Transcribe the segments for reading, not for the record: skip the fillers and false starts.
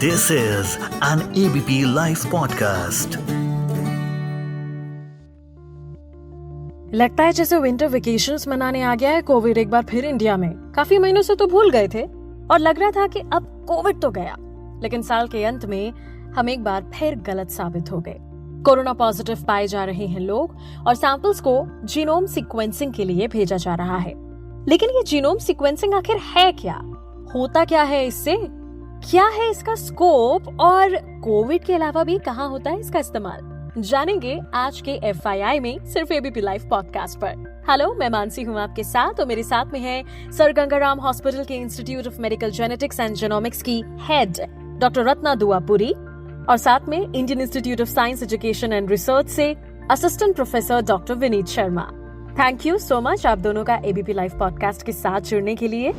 This is an ABP Life podcast. लगता है जैसे विंटर वेकेशंस मनाने आ गया है कोविड एक बार फिर इंडिया में। काफी महीनों से तो भूल गए थे और लग रहा था कि अब कोविड तो गया, लेकिन साल के अंत में हम एक बार फिर गलत साबित हो गए। कोरोना पॉजिटिव पाए जा रहे हैं लोग और सैंपल्स को जीनोम सीक्वेंसिंग के लिए भेजा जा रहा है। लेकिन ये जीनोम सीक्वेंसिंग आखिर है क्या, होता क्या है इससे, क्या है इसका स्कोप और कोविड के अलावा भी कहाँ होता है इसका इस्तेमाल, जानेंगे आज के FYI में सिर्फ ABP लाइफ पॉडकास्ट पर। हेलो, मैं मानसी हूँ आपके साथ और मेरे साथ में है सर गंगाराम हॉस्पिटल के institute of medical genetics and genomics की हेड डॉक्टर रत्ना दुआपुरी और साथ में Indian institute of science education and research से assistant professor doctor Vineet Sharma. Thank you so much आप दोनों का ABP लाइफ पॉडकास्ट के साथ जुड़ने के लिए।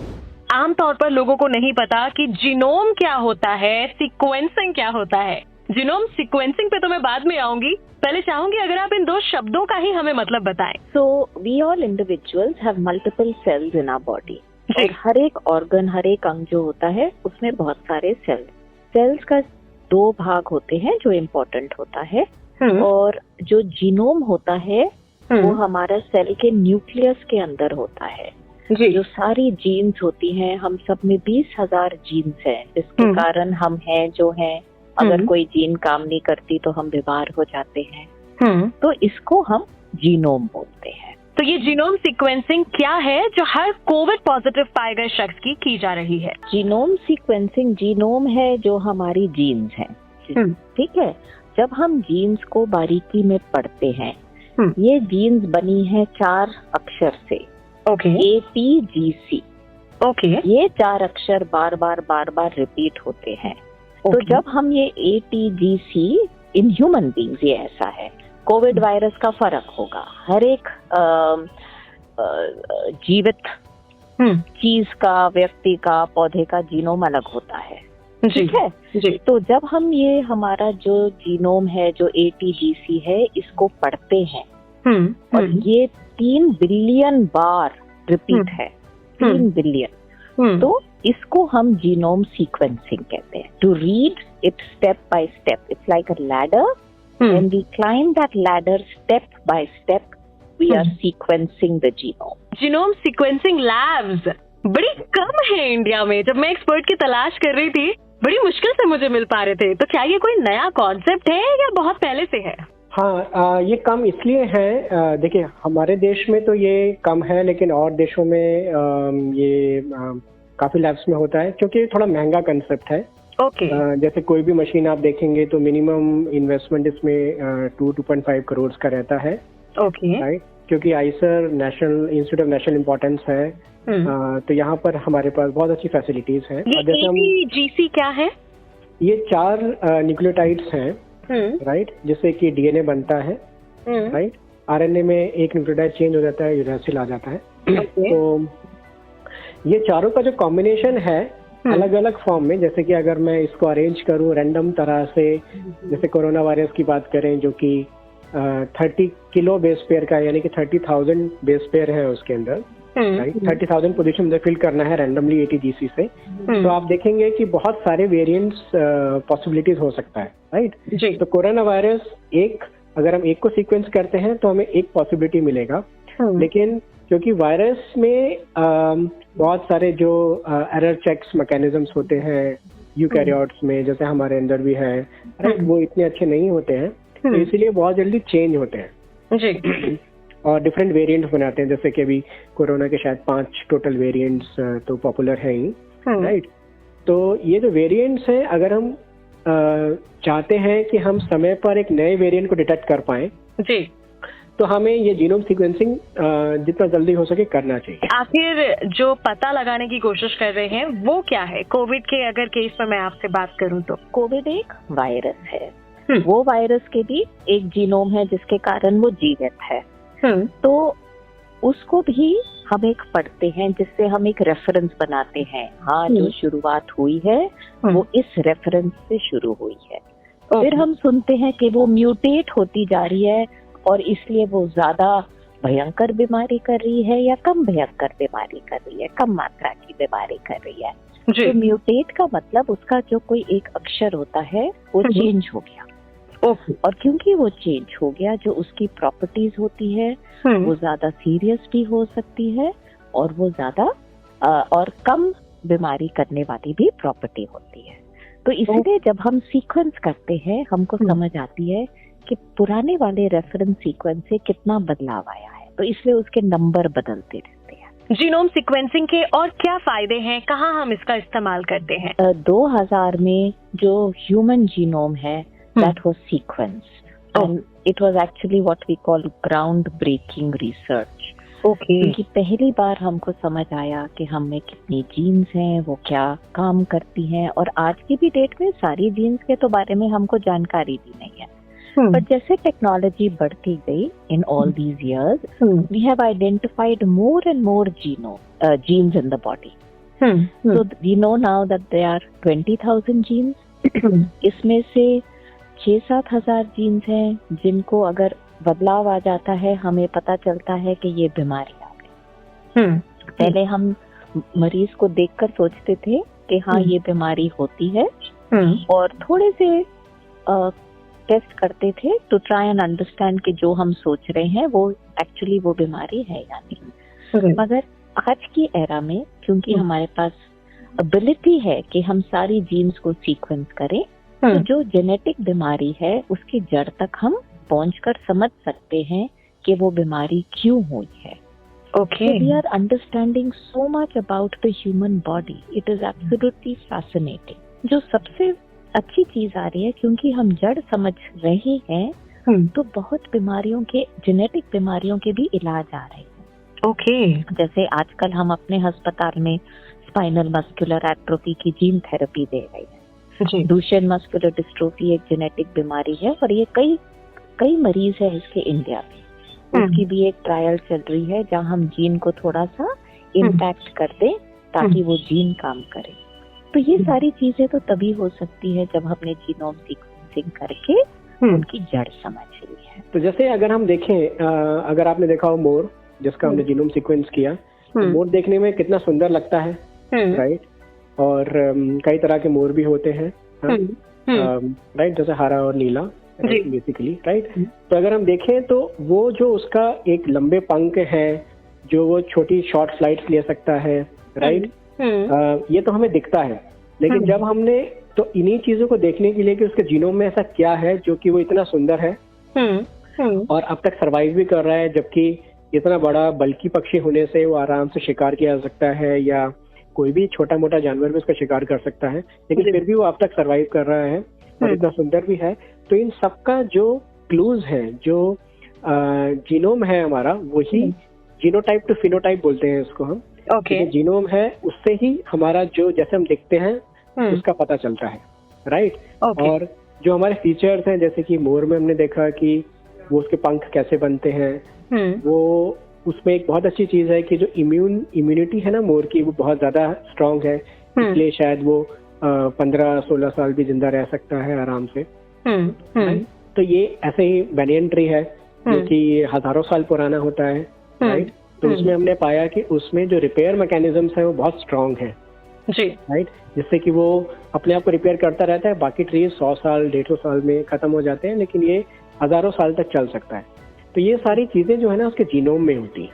आमतौर पर लोगों को नहीं पता कि जीनोम क्या होता है, सीक्वेंसिंग क्या होता है। जीनोम सीक्वेंसिंग पे तो मैं बाद में आऊंगी, पहले चाहूंगी अगर आप इन दो शब्दों का ही हमें मतलब बताएं। So we all individuals have multiple cells in our body. और हर एक ऑर्गन, हर एक अंग जो होता है उसमें बहुत सारे सेल्स का दो भाग होते हैं जो इम्पोर्टेंट होता है। और जो जीनोम होता है वो हमारा सेल के न्यूक्लियस के अंदर होता है। जो सारी जीन्स होती हैं, हम सब में 20,000 जीन्स हैं, जिसके कारण हम हैं जो हैं। अगर कोई जीन काम नहीं करती तो हम बीमार हो जाते हैं। तो इसको हम जीनोम बोलते हैं। तो ये जीनोम सीक्वेंसिंग क्या है जो हर कोविड पॉजिटिव पाए गए शख्स की जा रही है? जीनोम सीक्वेंसिंग, जीनोम है जो हमारी जीन्स हैं, ठीक है। जब हम जीन्स को बारीकी में पढ़ते हैं, ये जीन्स बनी है 4 अक्षर से, ATGC। ये 4 अक्षर बार बार रिपीट होते हैं। तो जब हम ये ATGC इन ह्यूमन बींग्स, ये ऐसा है, कोविड वायरस का फर्क होगा। हर एक जीवित चीज का, व्यक्ति का, पौधे का जीनोम अलग होता है, ठीक है जी। तो जब हम ये हमारा जो जीनोम है, जो ATGC है, इसको पढ़ते हैं और ये 3 बिलियन बार रिपीट है, 3 बिलियन, तो इसको हम जीनोम सीक्वेंसिंग कहते हैं। To read it step by step, it's like a ladder, and we climb that ladder step by step, we are sequencing the genome. Genome sequencing labs बड़ी कम है India में। जब मैं एक्सपर्ट की तलाश कर रही थी, बड़ी मुश्किल से मुझे मिल पा रहे थे। तो क्या ये कोई नया कॉन्सेप्ट है या बहुत पहले से है? हाँ, ये कम इसलिए है, देखिए हमारे देश में तो ये कम है, लेकिन और देशों में ये काफी लैब्स में होता है, क्योंकि थोड़ा महंगा कंसेप्ट है। जैसे कोई भी मशीन आप देखेंगे तो मिनिमम इन्वेस्टमेंट इसमें 2.5 करोड़ का रहता है, राइट। क्योंकि Eicher national institute of national importance है, तो यहाँ पर हमारे पास बहुत अच्छी फैसिलिटीज हैं। जैसे ATGC क्या है? ये 4 न्यूक्लियोटाइड्स हैं, राइट, जिससे कि DNA बनता है, राइट। RNA में एक न्यूक्लियोटाइड चेंज हो जाता है, यूरेसिल आ जाता है। तो ये चारों का जो कॉम्बिनेशन है अलग अलग फॉर्म में, जैसे कि अगर मैं इसको अरेंज करूं रैंडम तरह से, जैसे कोरोना वायरस की बात करें जो कि 30 किलो बेस पेयर का, यानी कि 30,000 बेस पेयर है उसके अंदर, राइट। 30,000 पोजीशन मुझे फिल करना है रैंडमली ATGC से। तो आप देखेंगे कि बहुत सारे वेरिएंट्स पॉसिबिलिटीज हो सकता है, राइट। तो कोरोना वायरस अगर हम एक को सीक्वेंस करते हैं तो हमें एक पॉसिबिलिटी मिलेगा, लेकिन क्योंकि वायरस में बहुत सारे जो एरर चेक्स मैकेनिज्म्स होते हैं यूकैरियोट्स में, जैसे हमारे अंदर भी है, राइट, वो इतने अच्छे नहीं होते हैं, तो इसलिए बहुत जल्दी चेंज होते हैं जी। और डिफरेंट वेरिएंट्स बनाते हैं, जैसे कि अभी कोरोना के शायद 5 टोटल वेरिएंट्स तो पॉपुलर है ही, राइट। तो ये जो वेरिएंट्स हैं, अगर हम चाहते हैं कि हम समय पर एक नए वेरिएंट को डिटेक्ट कर पाए जी, तो हमें ये जीनोम सीक्वेंसिंग जितना जल्दी हो सके करना चाहिए। आखिर जो पता लगाने की कोशिश कर रहे हैं वो क्या है? कोविड के अगर केस में मैं आपसे बात करूं तो कोविड एक वायरस है, वो वायरस के भी एक जीनोम है जिसके कारण वो जीवित है। तो उसको भी हम एक पढ़ते हैं, जिससे हम एक रेफरेंस बनाते हैं। हाँ, जो शुरुआत हुई है वो इस रेफरेंस से शुरू हुई है। फिर हम सुनते हैं कि वो म्यूटेट होती जा रही है और इसलिए वो ज्यादा भयंकर बीमारी कर रही है या कम भयंकर बीमारी कर रही है, कम मात्रा की बीमारी कर रही है। तो म्यूटेट का मतलब उसका जो कोई एक अक्षर होता है वो चेंज हो गया। और क्योंकि वो चेंज हो गया, जो उसकी प्रॉपर्टीज होती है वो ज्यादा सीरियस भी हो सकती है और वो ज्यादा और कम बीमारी करने वाली भी प्रॉपर्टी होती है। तो इसलिए जब हम सीक्वेंस करते हैं हमको समझ आती है कि पुराने वाले रेफरेंस सीक्वेंस से कितना बदलाव आया है, तो इसलिए उसके नंबर बदलते रहते हैं। जीनोम सीक्वेंसिंग के और क्या फायदे हैं, कहाँ हम इसका इस्तेमाल करते हैं? 2000 में जो ह्यूमन जीनोम है that was sequenced and it was actually what we call ground breaking research। क्योंकि पहली बार हमको समझ आया कि हम में कितनी जीन्स हैं, वो क्या काम करती हैं, और आज की भी डेट में सारी जीन्स के तो बारे में हमको जानकारी भी नहीं है। पर जैसे टेक्नोलॉजी बढ़ती गई in all these years we have identified more and more genes in the body. So we know now that there are 20,000 genes। इसमें से 6-7 हजार जीन्स हैं जिनको अगर बदलाव आ जाता है हमें पता चलता है कि ये बीमारी आ गई। पहले हम मरीज को देखकर सोचते थे कि हाँ ये बीमारी होती है और थोड़े से टेस्ट करते थे टू ट्राई एंड अंडरस्टैंड कि जो हम सोच रहे हैं वो एक्चुअली वो बीमारी है या नहीं। मगर आज की एरा में क्योंकि हमारे पास एबिलिटी है कि हम सारी जीन्स को सीक्वेंस करें, तो जो जेनेटिक बीमारी है उसकी जड़ तक हम पहुंचकर समझ सकते हैं कि वो बीमारी क्यों हुई है। So we are understanding so much about the human body. It is absolutely fascinating। जो सबसे अच्छी चीज आ रही है क्योंकि हम जड़ समझ रहे हैं तो बहुत बीमारियों के जेनेटिक बीमारियों के भी इलाज आ रहे हैं। जैसे आजकल हम अपने अस्पताल में स्पाइनल मस्कुलर एट्रोफी की जीन थेरेपी दे रहे हैं। डुशेन मस्कुलर डिस्ट्रोफी एक जेनेटिक बीमारी है और ये कई मरीज है इसके इंडिया में। उसकी भी एक ट्रायल चल रही है जहाँ हम जीन को थोड़ा सा इम्पैक्ट कर दें ताकि वो जीन काम करे। तो ये सारी चीजें तो तभी हो सकती है जब हमने जीनोम सीक्वेंसिंग करके उनकी जड़ समझ ली है। तो जैसे अगर हम देखें, अगर आपने देखा हो मोर जिसका हमने जीनोम सीक्वेंस किया, तो मोर देखने में कितना सुंदर लगता है, राइट। और कई तरह के मोर भी होते हैं, राइट, जैसे हरा और नीला बेसिकली, राइट। तो अगर हम देखें तो वो जो उसका एक लंबे पंख है जो वो छोटी शॉर्ट फ्लाइट्स ले सकता है, राइट, ये तो हमें दिखता है। लेकिन जब हमने तो इन्हीं चीजों को देखने के लिए कि उसके जीनोम में ऐसा क्या है जो कि वो इतना सुंदर है और अब तक सरवाइव भी कर रहा है, जबकि इतना बड़ा बल्कि पक्षी होने से वो आराम से शिकार किया जा सकता है या कोई भी छोटा मोटा जानवर भी उसका शिकार कर सकता है, लेकिन फिर भी वो अब तक सरवाइव कर रहा है और इतना सुंदर भी है। तो इन सबका जो क्लूज है, जो जीनोम है हमारा, वही जीनोटाइप टू फिनोटाइप बोलते हैं इसको हम। जीनोम है उससे ही हमारा जो जैसे हम दिखते हैं उसका पता चलता है, राइट। और जो हमारे फीचर्स हैं, जैसे कि मोर में हमने देखा कि वो उसके पंख कैसे बनते हैं, वो उसमें एक बहुत अच्छी चीज है कि जो इम्यूनिटी है ना मोर की, वो बहुत ज्यादा स्ट्रांग है, इसलिए शायद वो 15-16 साल भी जिंदा रह सकता है आराम से। तो ये ऐसे ही बैनियन ट्री है जो कि हजारों साल पुराना होता है, राइट। तो उसमें हमने पाया कि उसमें जो रिपेयर मैकेनिज्म्स है वो बहुत स्ट्रांग है, राइट, जिससे कि वो अपने आप को रिपेयर करता रहता है। बाकी ट्रीज 100 साल 150 साल में खत्म हो जाते हैं, लेकिन ये हजारों साल तक चल सकता है। तो ये सारी चीजें जो है ना उसके जीनोम में होती है।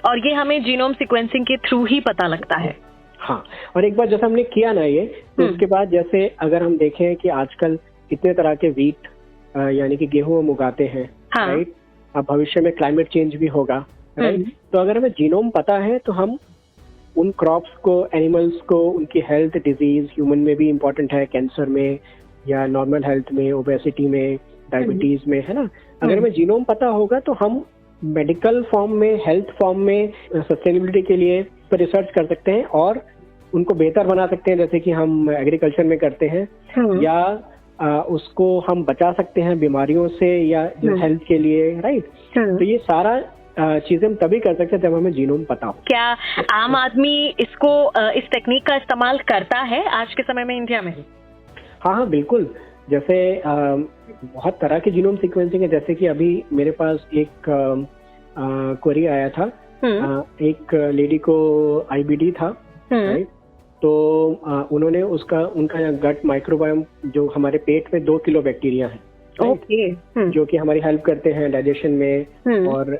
और ये हमें जीनोम सीक्वेंसिंग के थ्रू ही पता लगता है। हाँ, और एक बार जैसे हमने किया ना ये, तो उसके बाद जैसे अगर हम देखें कि आजकल कितने तरह के वीट यानी कि गेहूं हम उगाते हैं, राइट। अब भविष्य में क्लाइमेट चेंज भी होगा, राइट। तो अगर हमें जीनोम पता है तो हम उन क्रॉप्स को, एनिमल्स को, उनकी हेल्थ, डिजीज, ह्यूमन में भी इम्पोर्टेंट है, कैंसर में या नॉर्मल हेल्थ में, ओबेसिटी में, डायबिटीज में, है ना। अगर हमें जीनोम पता होगा तो हम मेडिकल फॉर्म में, हेल्थ फॉर्म में, सस्टेनेबिलिटी के लिए रिसर्च कर सकते हैं और उनको बेहतर बना सकते हैं, जैसे कि हम एग्रीकल्चर में करते हैं, या उसको हम बचा सकते हैं बीमारियों से या हेल्थ के लिए, राइट। तो ये सारा चीजें हम तभी कर सकते हैं जब हमें जीनोम पता हो। क्या आम आदमी इसको, इस टेक्निक का इस्तेमाल करता है आज के समय में इंडिया में? हाँ, बिल्कुल। जैसे बहुत तरह की जीनोम सीक्वेंसिंग है, जैसे कि अभी मेरे पास एक क्वेरी आया था, एक लेडी को IBD था, राइट। तो उन्होंने उनका गट माइक्रोबायोम जो हमारे पेट में 2 किलो बैक्टीरिया है, जो कि हमारी हेल्प करते हैं डाइजेशन में और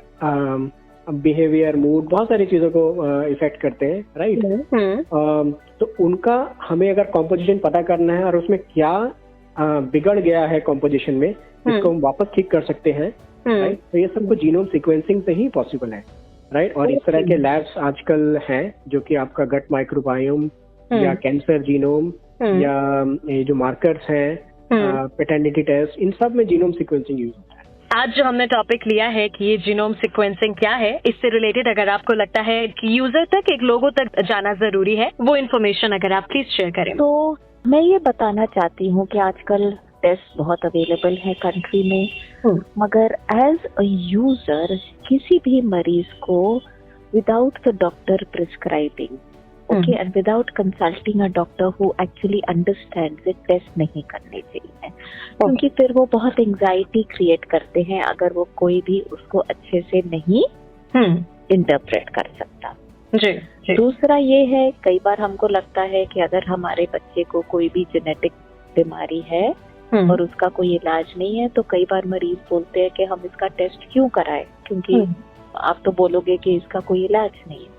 बिहेवियर, मूड, बहुत सारी चीजों को इफेक्ट करते हैं, राइट। तो उनका हमें अगर कॉम्पोजिशन पता करना है और उसमें क्या बिगड़ गया है कॉम्पोजिशन में, इसको हम वापस ठीक कर सकते हैं, राइट। तो ये सब कुछ जीनोम सीक्वेंसिंग से ही पॉसिबल है, राइट। और इस तरह के लैब्स आजकल हैं जो कि आपका गट माइक्रोबायोम या कैंसर जीनोम या ये जो मार्कर्स हैं, पैटर्निटी टेस्ट, इन सब में जीनोम सीक्वेंसिंग यूज होता है। आज जो हमने टॉपिक लिया है कि ये जीनोम सीक्वेंसिंग क्या है, इससे रिलेटेड अगर आपको लगता है कि यूजर तक, एक लोगों तक जाना जरूरी है, वो इन्फॉर्मेशन अगर आप प्लीज शेयर करें। तो मैं ये बताना चाहती हूँ कि आजकल टेस्ट बहुत अवेलेबल है कंट्री में, मगर एज अ यूजर किसी भी मरीज को without the doctor prescribing, okay, and without consulting a doctor who actually understands it, test नहीं करने चाहिए, क्योंकि फिर वो बहुत एंजाइटी क्रिएट करते हैं अगर वो कोई भी उसको अच्छे से नहीं इंटरप्रेट कर सकता। जी। दूसरा ये है, कई बार हमको लगता है कि अगर हमारे बच्चे को कोई भी जेनेटिक बीमारी है और उसका कोई इलाज नहीं है, तो कई बार मरीज बोलते हैं कि हम इसका टेस्ट क्यों कराएं, क्योंकि आप तो बोलोगे कि इसका कोई इलाज नहीं है।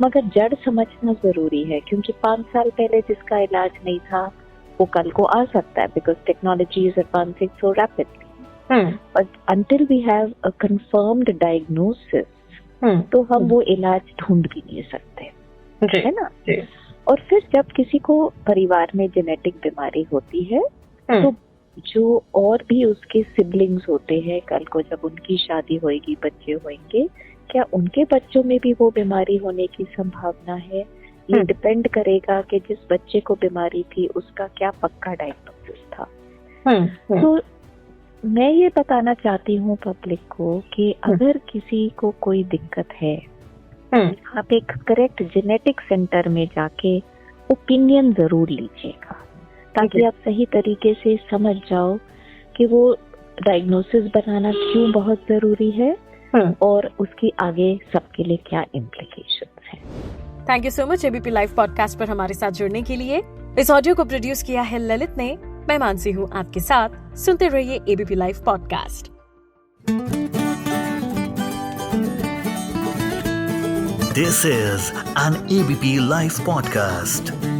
मगर जड़ समझना जरूरी है, क्योंकि 5 साल पहले जिसका इलाज नहीं था वो कल को आ सकता है, because technology is advancing so rapidly. But until we have a confirmed diagnosis, तो हम वो इलाज ढूंढ भी नहीं सकते, है ना। और फिर जब किसी को परिवार में जेनेटिक बीमारी होती है, तो जो और भी उसके सिबलिंग्स होते हैं, कल को जब उनकी शादी होएगी, बच्चे होंगे, क्या उनके बच्चों में भी वो बीमारी होने की संभावना है? ये डिपेंड करेगा कि जिस बच्चे को बीमारी थी उसका क्या पक्का डायग्नोसिस था। तो मैं ये बताना चाहती हूँ पब्लिक को कि अगर किसी को कोई दिक्कत है, आप एक करेक्ट जेनेटिक सेंटर में जाके ओपिनियन जरूर लीजिएगा, ताकि आप सही तरीके से समझ जाओ कि वो डायग्नोसिस बनाना क्यों बहुत जरूरी है और उसकी आगे सबके लिए क्या इम्प्लीकेशंस हैं। Thank you so much ABP live podcast पर हमारे साथ जुड़ने के लिए। इस ऑडियो को प्रोड्यूस किया है ललित ने। मैं मानसी हूँ आपके साथ। सुनते रहिए ABP live podcast. This is an ABP Live podcast.